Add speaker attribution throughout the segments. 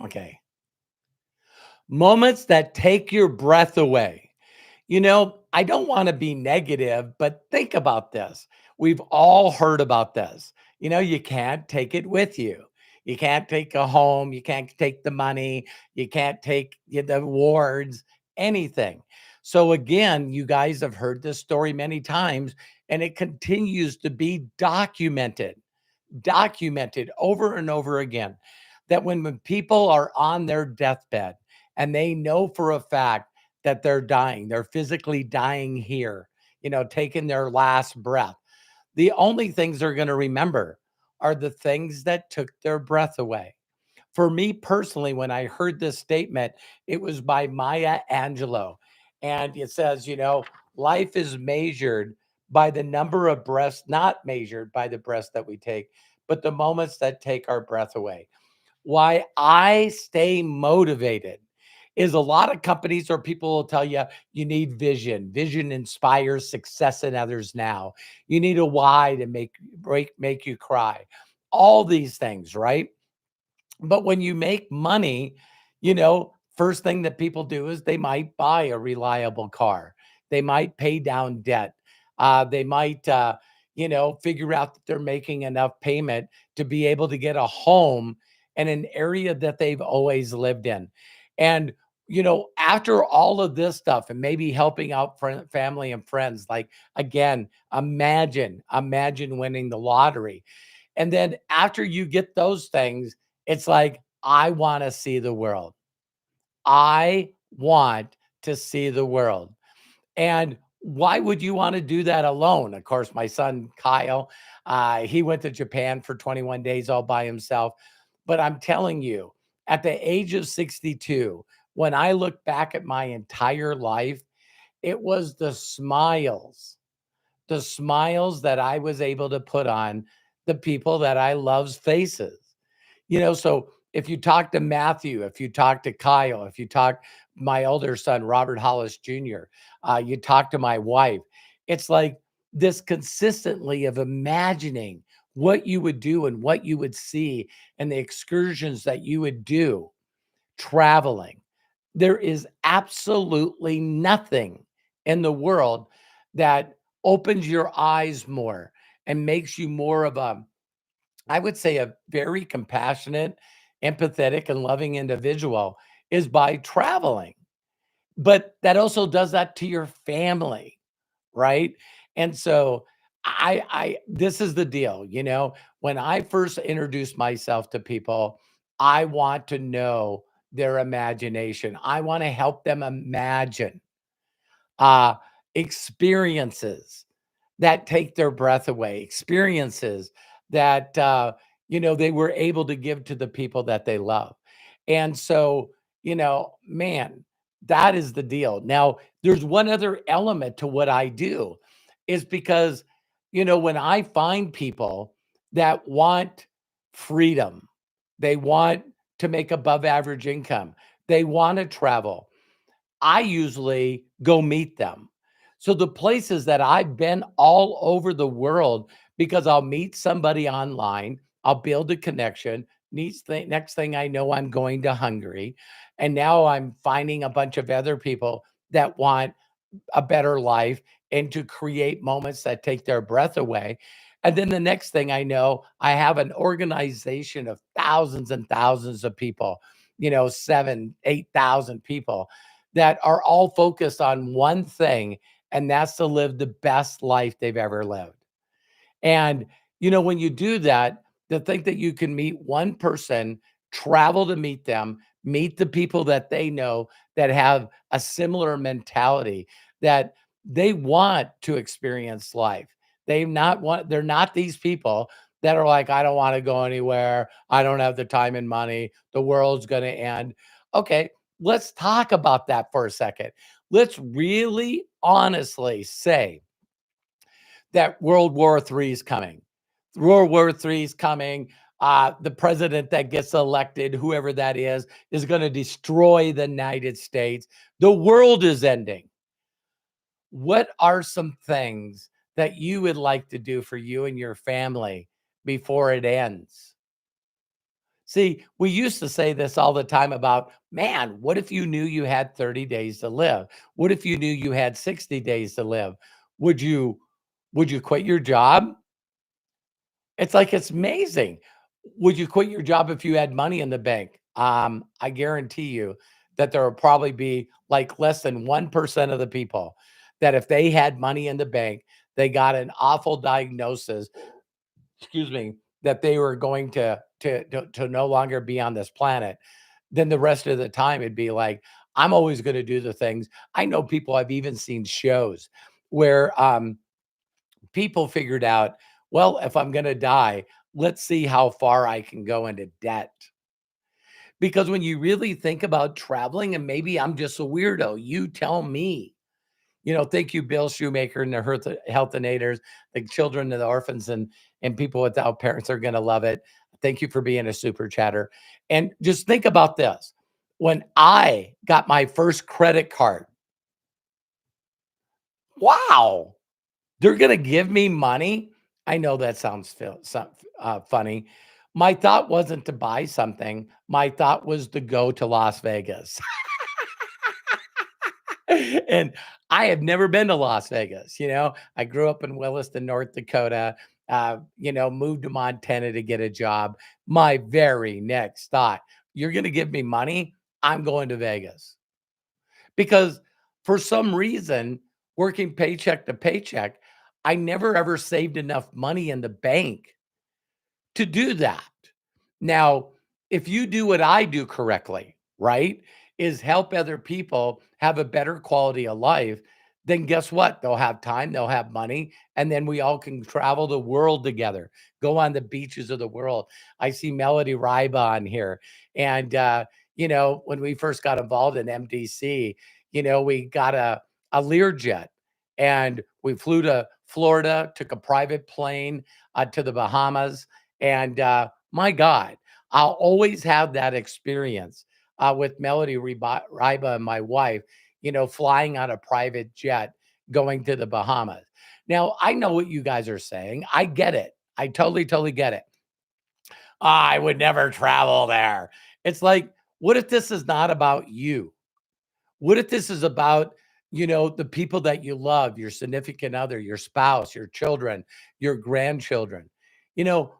Speaker 1: Okay. Moments that take your breath away. I don't want to be negative, but think about this. We've all heard about this. You can't take it with you. You can't take a home. You can't take the money. You can't take the awards, anything. So, again, you guys have heard this story many times, and it continues to be documented over and over again that when people are on their deathbed and they know for a fact that they're dying, they're physically dying here, taking their last breath, the only things they're going to remember are the things that took their breath away. For me personally, when I heard this statement, it was by Maya Angelou. And it says, life is measured by the number of breaths, not measured by the breaths that we take, but the moments that take our breath away. Why I stay motivated is a lot of companies or people will tell you you need vision. Vision inspires success in others now. You need a why to make you cry. All these things, right? But when you make money, first thing that people do is they might buy a reliable car. They might pay down debt. They might, figure out that they're making enough payment to be able to get a home in an area that they've always lived in. And, after all of this stuff and maybe helping out family and friends, like, again, imagine winning the lottery. And then after you get those things, it's like, I want to see the world. I want to see the world. And why would you want to do that alone? Of course, my son, Kyle, he went to Japan for 21 days all by himself. But I'm telling you, at the age of 62, when I look back at my entire life, it was the smiles that I was able to put on the people that I love's faces. So if you talk to Matthew, if you talk to Kyle, if you talk my older son, Robert Hollis Jr., you talk to my wife, it's like this consistently of imagining what you would do and what you would see and the excursions that you would do traveling. There is absolutely nothing in the world that opens your eyes more and makes you more of I would say, a very compassionate, empathetic, and loving individual is by traveling. But that also does that to your family, right? And so this is the deal, when I first introduce myself to people, I want to know their imagination. I want to help them imagine uh, experiences that take their breath away, experiences that, they were able to give to the people that they love. And so, man, that is the deal. Now, there's one other element to what I do is because, when I find people that want freedom, they want to make above average income, they want to travel, I usually go meet them. So the places that I've been all over the world, because I'll meet somebody online, I'll build a connection. Next thing I know, I'm going to Hungary. And now I'm finding a bunch of other people that want a better life and to create moments that take their breath away. And then the next thing I know, I have an organization of thousands and thousands of people, 8,000 people that are all focused on one thing, and that's to live the best life they've ever lived. And, when you do that, to think that you can meet one person, travel to meet them, meet the people that they know that have a similar mentality, that they want to experience life. They're not these people that are like, I don't want to go anywhere. I don't have the time and money. The world's going to end. Okay, let's talk about that for a second. Let's really honestly say that World War III is coming. World War III is coming. The president that gets elected, whoever that is going to destroy the United States. The world is ending. What are some things that you would like to do for you and your family before it ends? See, we used to say this all the time about, man, what if you knew you had 30 days to live? What if you knew you had 60 days to live? Would you would you quit your job? It's like it's amazing. Would you quit your job if you had money in the bank? I guarantee you that there will probably be like less than 1% of the people that if they had money in the bank, they got an awful diagnosis, excuse me, that they were going to no longer be on this planet, then the rest of the time it'd be like, I'm always going to do the things. I know people, I've even seen shows where people figured out, well, if I'm going to die, let's see how far I can go into debt. Because when you really think about traveling, and maybe I'm just a weirdo, you tell me. Thank you, Bill Shoemaker and the Healthinators, the children of the orphans and people without parents are going to love it. Thank you for being a super chatter. And just think about this. When I got my first credit card, wow, they're gonna give me money? I know that sounds funny. My thought wasn't to buy something. My thought was to go to Las Vegas. And I have never been to Las Vegas, I grew up in Williston, North Dakota, moved to Montana to get a job. My very next thought, "You're gonna give me money? I'm going to Vegas." Because for some reason, working paycheck to paycheck, I never ever saved enough money in the bank to do that. Now, if you do what I do correctly, right, is help other people have a better quality of life, then guess what? They'll have time, they'll have money, and then we all can travel the world together, go on the beaches of the world. I see Melody Ryba on here. And, when we first got involved in MDC, we got a Learjet and we flew to Florida, took a private plane to the Bahamas. And my God, I'll always have that experience with Melody Ryba and my wife, flying on a private jet going to the Bahamas. Now, I know what you guys are saying. I get it. I totally, totally get it. I would never travel there. It's like, what if this is not about you? What if this is about, the people that you love, your significant other, your spouse, your children, your grandchildren?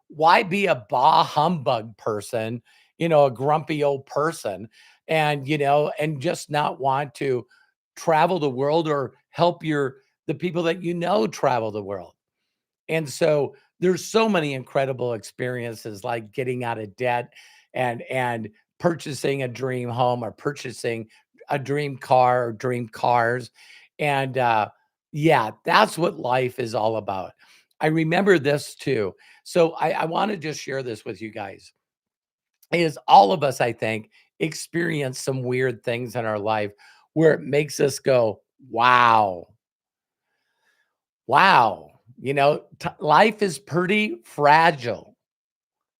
Speaker 1: Why be a bah humbug person, a grumpy old person, and just not want to travel the world or help the people that travel the world? And so there's so many incredible experiences like getting out of debt and purchasing a dream home or purchasing a dream car or dream cars. And yeah, that's what life is all about. I remember this too. So I want to just share this with you guys. Is all of us, I think, experience some weird things in our life where it makes us go, wow, wow. Life is pretty fragile.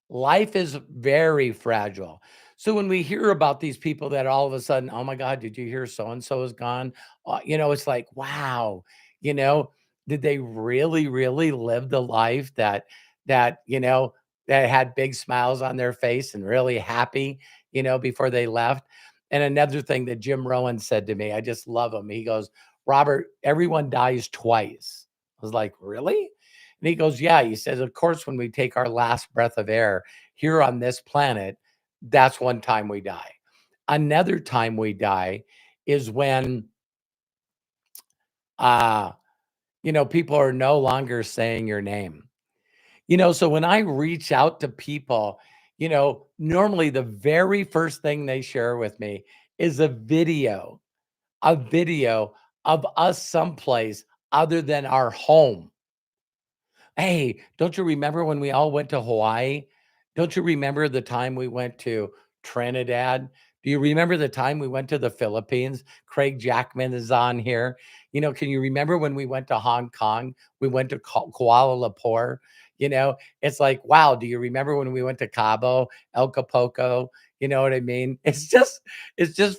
Speaker 1: Life is very fragile. So when we hear about these people that all of a sudden, oh my God, did you hear so and so is gone? It's like, wow, you know, did they really, really live the life that that had big smiles on their face and really happy, before they left? And another thing that Jim Rohn said to me, I just love him. He goes, Robert, everyone dies twice. I was like, really? And he goes, yeah. He says, of course, when we take our last breath of air here on this planet, that's one time we die. Another time we die is when, uh, people are no longer saying your name. So when I reach out to people, normally the very first thing they share with me is a video of us someplace other than our home. Hey, don't you remember when we all went to Hawaii? Don't you remember the time we went to Trinidad? Do you remember the time we went to the Philippines? Craig Jackman is on here. Can you remember when we went to Hong Kong? We went to Kuala Lumpur. It's like, wow, do you remember when we went to Cabo, El Capoco? You know what I mean? It's just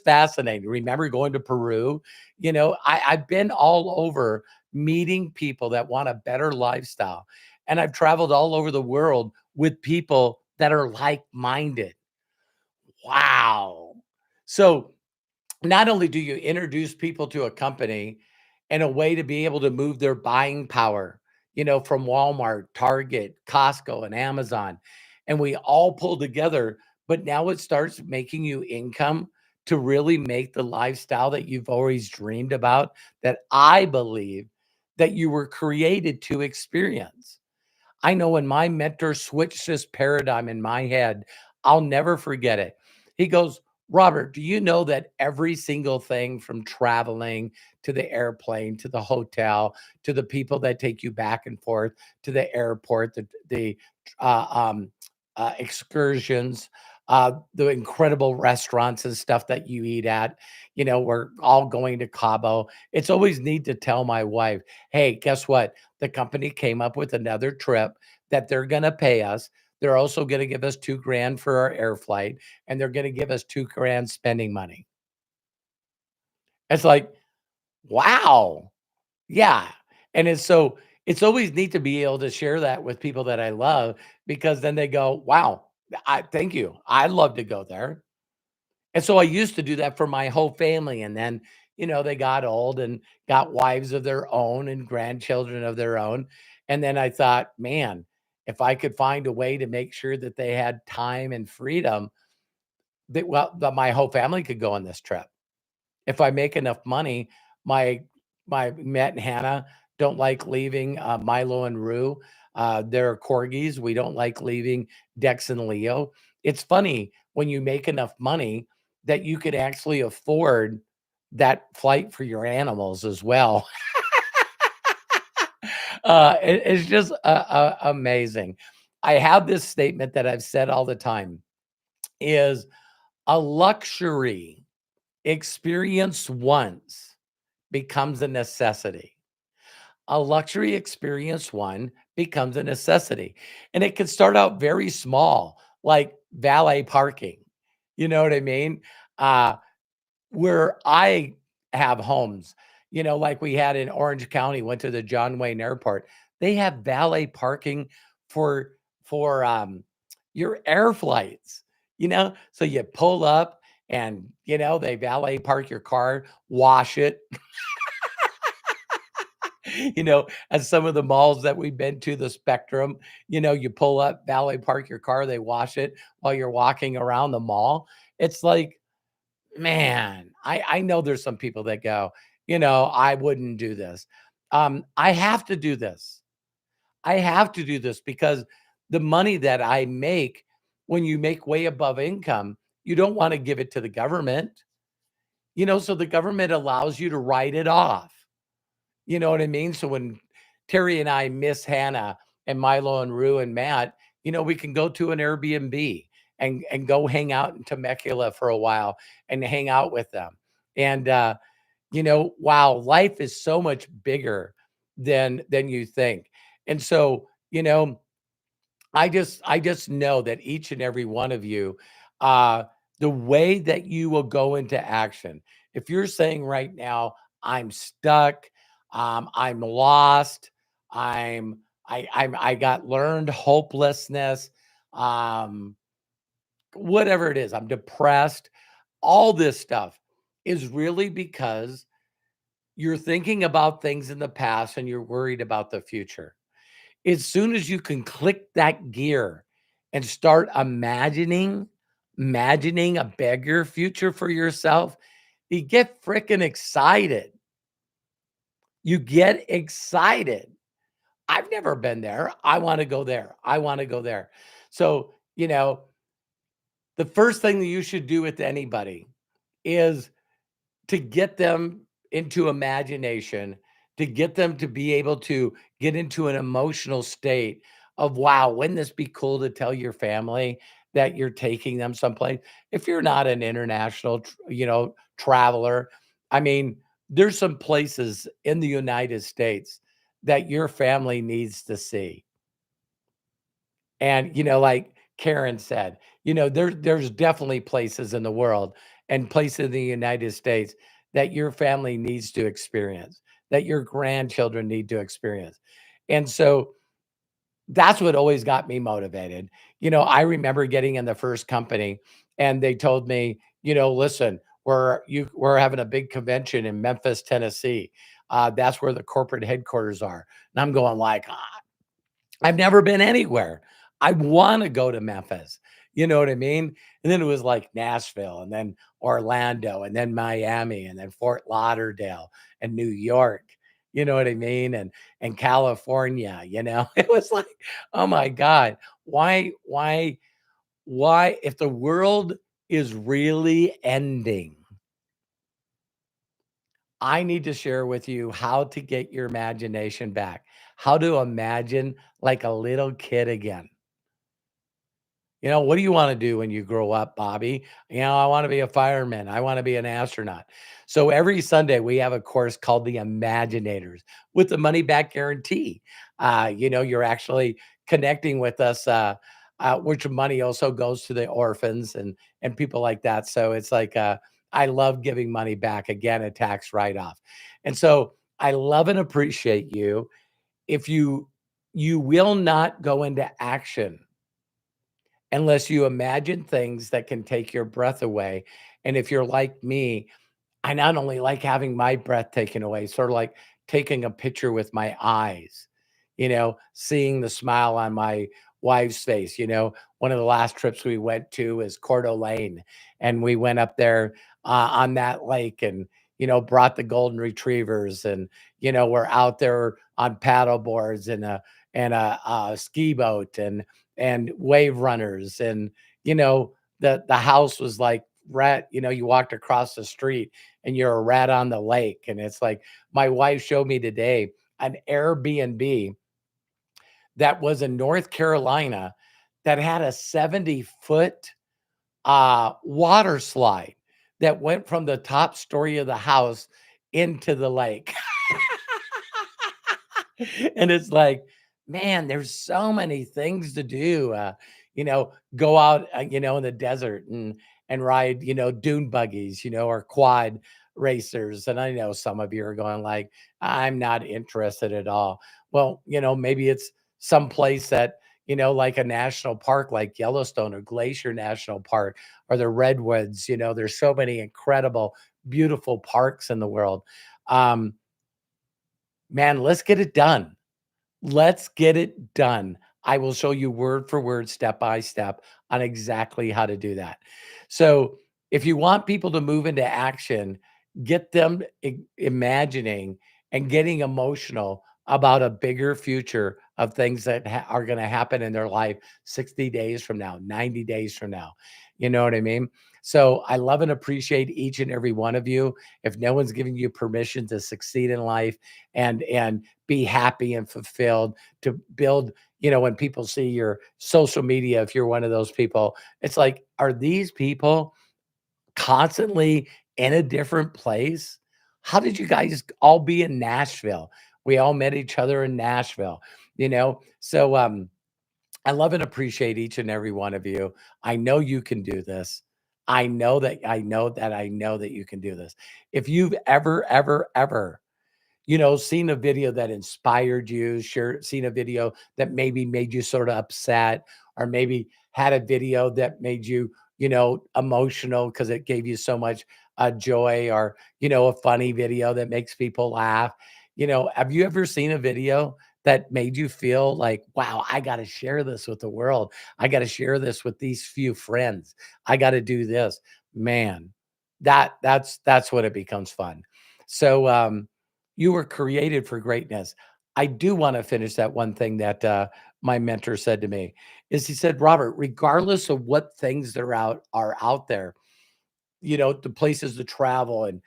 Speaker 1: fascinating. Remember going to Peru? I've been all over meeting people that want a better lifestyle. And I've traveled all over the world with people that are like minded. Wow. So not only do you introduce people to a company and a way to be able to move their buying power, from Walmart, Target, Costco, and Amazon, and we all pull together, but now it starts making you income to really make the lifestyle that you've always dreamed about, that I believe that you were created to experience. I know when my mentor switched this paradigm in my head, I'll never forget it. He goes, Robert, do you know that every single thing from traveling to the airplane, to the hotel, to the people that take you back and forth to the airport, the uh, um, excursions, the incredible restaurants and stuff that you eat at, we're all going to Cabo. It's always neat to tell my wife, hey, guess what? The company came up with another trip that they're going to pay us. They're also going to give us 2 grand for our air flight, and they're going to give us 2 grand spending money. It's like, wow. Yeah. And it's always neat to be able to share that with people that I love, because then they go, wow, I thank you. I'd love to go there. And so I used to do that for my whole family. And then, they got old and got wives of their own and grandchildren of their own. And then I thought, man, if I could find a way to make sure that they had time and freedom, that my whole family could go on this trip. If I make enough money, my Matt and Hannah don't like leaving Milo and Rue. They're corgis. We don't like leaving Dex and Leo. It's funny when you make enough money that you could actually afford that flight for your animals as well. It's just amazing. I have this statement that I've said all the time is a luxury experienced once becomes a necessity. A luxury experience one becomes a necessity. And it can start out very small, like valet parking. You know what I mean? Uh, where I have homes, like we had in Orange County, went to the John Wayne Airport. They have valet parking for for your air flights, so you pull up and they valet park your car, wash it. At some of the malls that we've been to, the Spectrum, you pull up, valet park your car, they wash it while you're walking around the mall. It's like, man, I know there's some people that go, I wouldn't do this. I have to do this. I have to do this because the money that I make, when you make way above income, you don't want to give it to the government, so the government allows you to write it off. You know what I mean? So when Terry and I miss Hannah and Milo and Rue and Matt, we can go to an Airbnb and go hang out in Temecula for a while and hang out with them. And wow, life is so much bigger than you think. And so, I just know that each and every one of you, uh, the way that you will go into action. If you're saying right now, I'm stuck, I'm lost, I got learned hopelessness, um, whatever it is, I'm depressed, all this stuff is really because you're thinking about things in the past and you're worried about the future. As soon as you can click that gear and start imagining a bigger future for yourself, you get freaking excited. You get excited. I've never been there. I want to go there. I want to go there. So, the first thing that you should do with anybody is to get them into imagination, to get them to be able to get into an emotional state of, wow, wouldn't this be cool to tell your family that you're taking them someplace? If you're not an international, traveler, I mean, there's some places in the United States that your family needs to see. And, like Karen said, there's definitely places in the world and places in the United States that your family needs to experience, that your grandchildren need to experience. And so that's what always got me motivated. I remember getting in the first company and they told me, "Listen, we're having a big convention in Memphis, Tennessee. That's where the corporate headquarters are." And I'm going like, I've never been anywhere. I wanna go to Memphis, you know what I mean? And then it was like Nashville, and then Orlando, and then Miami, and then Fort Lauderdale, and New York, you know what I mean? And California, you know? It was like, "Oh my god, why if the world is really ending, I need to share with you how to get your imagination back, how to imagine like a little kid again." What do you want to do when you grow up, Bobby? I want to be a fireman. I want to be an astronaut. So every Sunday we have a course called the Imaginators with the money back guarantee. You're actually connecting with us, which money also goes to the orphans and people like that. So it's like I love giving money back. Again, a tax write off, and so I love and appreciate you. If you will not go into action unless you imagine things that can take your breath away. And if you're like me, I not only like having my breath taken away, sort of like taking a picture with my eyes, seeing the smile on my wife's face. One of the last trips we went to is Coeur d'Alene, and we went up there on that lake and, brought the golden retrievers, and, we're out there on paddle boards and a ski boat and wave runners. And, the house was like rat, you walked across the street and you're a rat on the lake. And it's like my wife showed me today an Airbnb that was in North Carolina that had a 70-foot water slide that went from the top story of the house into the lake. And it's like, man, there's so many things to do. Go out, in the desert and ride, dune buggies, or quad racers. And I know some of you are going like, I'm not interested at all. Well, maybe it's some place that, like a national park like Yellowstone or Glacier National Park or the Redwoods. There's so many incredible, beautiful parks in the world. Um, Man, let's get it done. Let's get it done. I will show you word for word, step by step on exactly how to do that. So, if you want people to move into action, get them imagining and getting emotional about a bigger future of things that are going to happen in their life 60 days from now, 90 days from now. You know what I mean? So, I love and appreciate each and every one of you. If no one's giving you permission to succeed in life and be happy and fulfilled, to build, when people see your social media, if you're one of those people, it's like, are these people constantly in a different place? How did you guys all be in Nashville? We all met each other in Nashville, So I love and appreciate each and every one of you. I know you can do this. I know that you can do this. If you've ever seen a video that inspired you, seen a video that maybe made you sort of upset, or maybe had a video that made you, emotional because it gave you so much joy, or, a funny video that makes people laugh. Have you ever seen a video that made you feel like, wow, I got to share this with the world. I got to share this with these few friends. I got to do this. Man, that's when it becomes fun. So, you were created for greatness. I do want to finish that one thing that my mentor said to me is he said, Robert, regardless of what things are out there, the places to travel and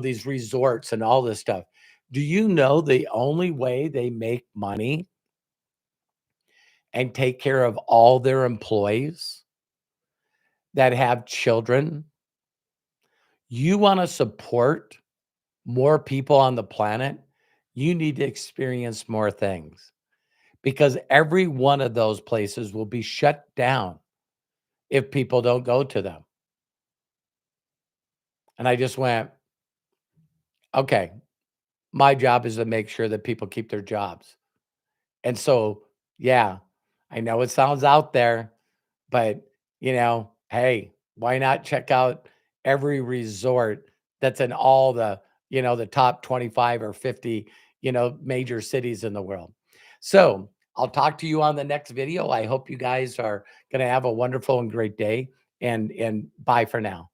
Speaker 1: these resorts and all this stuff. Do you know the only way they make money and take care of all their employees that have children? You want to support more people on the planet, you need to experience more things, because every one of those places will be shut down if people don't go to them. And I just went, okay, my job is to make sure that people keep their jobs. And so, yeah, I know it sounds out there, but hey, Why not check out every resort that's in all the, the top 25 or 50, major cities in the world? So I'll talk to you on the next video. I hope you guys are going to have a wonderful and great day, and bye for now.